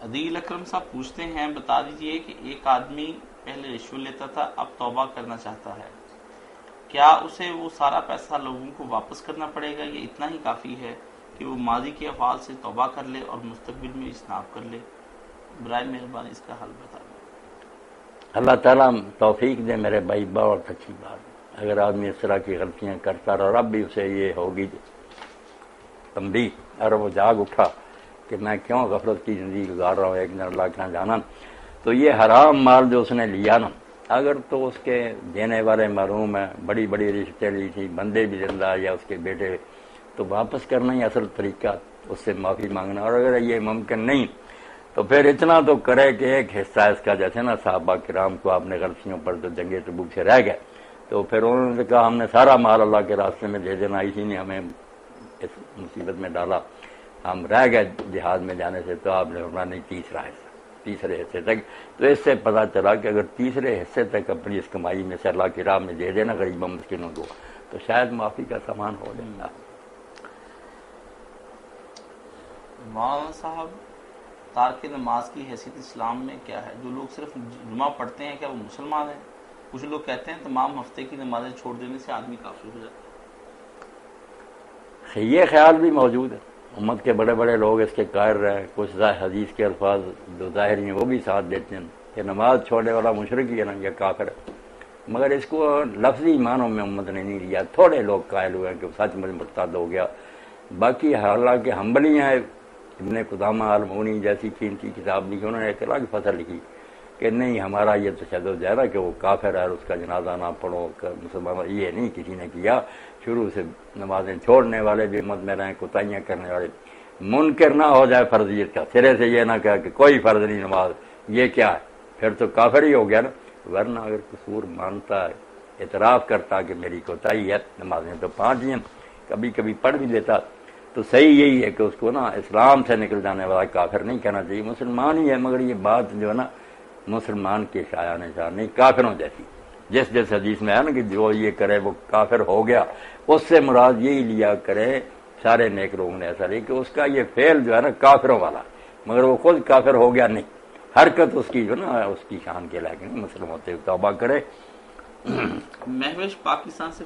عدیل اکرم صاحب پوچھتے ہیں بتا دیجئے کہ ایک آدمی پہلے رشوت لیتا تھا اب توبہ کرنا چاہتا ہے، کیا اسے وہ سارا پیسہ لوگوں کو واپس کرنا پڑے گا یا اتنا ہی کافی ہے کہ وہ ماضی کے افعال سے توبہ کر لے اور مستقبل میں اجتناب کر لے؟ برائے مہربانی اس کا حل بتا دیں۔ اللہ تعالیٰ توفیق دے میرے بھائی، بہت اچھی بات ہے۔ اگر آدمی اس طرح کی غلطیاں کرتا رہا اور اب بھی اسے یہ ہوگی تنبیہ اور وہ جاگ اٹھا کہ میں کیوں غفلت کی زندگی گزار رہا ہوں، ایک دن اللہ کے یہاں جانا، تو یہ حرام مال جو اس نے لیا نا، اگر تو اس کے دینے والے محروم ہیں، بڑی بڑی رشتے لی تھی، بندے بھی زندہ یا اس کے بیٹے، تو واپس کرنا ہی اصل طریقہ، اس سے معافی مانگنا۔ اور اگر یہ ممکن نہیں تو پھر اتنا تو کرے کہ ایک حصہ اس کا، جیسے نا صحابہ کرام کو آپ نے غلطیوں پر جو جنگ تبوک سے رہ گئے تو پھر انہوں نے کہا ہم نے سارا مال اللہ کے راستے میں دے دینا، اسی نے ہمیں اس مصیبت میں ڈالا، ہم رہ گئے جہاد میں جانے سے، تو آپ نے فرمایا نہیں، تیسرے حصے تک۔ تو اس سے پتہ چلا کہ اگر تیسرے حصے تک اپنی اس کمائی میں سے اللہ کی راہ میں دے دینا غریبوں مسکینوں کو، تو شاید معافی کا سامان ہو جائے گا۔ مولانا صاحب، تارک نماز کی حیثیت اسلام میں کیا ہے؟ جو لوگ صرف جمعہ پڑھتے ہیں کیا وہ مسلمان ہیں؟ کچھ لوگ کہتے ہیں تمام ہفتے کی نمازیں چھوڑ دینے سے آدمی کافر ہو جاتا ہے۔ یہ خیال بھی موجود ہے، امت کے بڑے بڑے لوگ اس کے قائل رہے، کچھ حدیث کے الفاظ جو ظاہر ہیں وہ بھی ساتھ دیتے ہیں کہ نماز چھوڑنے والا مشرک ہی ہے نا، یا کافر ہے، مگر اس کو لفظی معنوں میں امت نے نہیں لیا۔ تھوڑے لوگ قائل ہوئے ہیں کہ سچ میں مرتد ہو گیا، باقی حالانکہ حنبلی ہیں، ابن قدامہ المونی جیسی قیمتی کتاب لکھی، انہوں نے ایک الگ فصل لکھی کہ نہیں، ہمارا یہ تشدد ہے نا کہ وہ کافر ہے اور اس کا جنازہ نہ پڑھو، مسلمان یہ نہیں کسی نے کیا۔ شروع سے نمازیں چھوڑنے والے بھی امت میں رہیں، کوتاہیاں کرنے والے، منکر نہ ہو جائے فرضیت کا، سرے سے یہ نہ کہا کہ کوئی فرض نہیں نماز، یہ کیا ہے، پھر تو کافر ہی ہو گیا نا۔ ورنہ اگر قصور مانتا ہے، اعتراف کرتا کہ میری کوتاہی ہے، نمازیں تو 5 ہی ہیں، کبھی کبھی پڑھ بھی لیتا، تو صحیح یہی ہے کہ اس کو نا اسلام سے نکل جانے والا کافر نہیں کہنا چاہیے، مسلمان ہی ہے، مگر یہ بات جو ہے نا مسلمان کے شایان نشان نہیں، کافروں جیسی۔ جس حدیث میں ہے نا کہ جو یہ کرے وہ کافر ہو گیا، اس سے مراد یہی لیا کرے، سارے نیک لوگوں نے ایسا لیا کہ اس کا یہ فعل جو ہے نا کافروں والا، مگر وہ خود کافر ہو گیا نہیں، حرکت اس کی جو نا اس کی شان کے لائق نہیں، مسلم ہوتے توبہ کرے۔ محوش پاکستان سے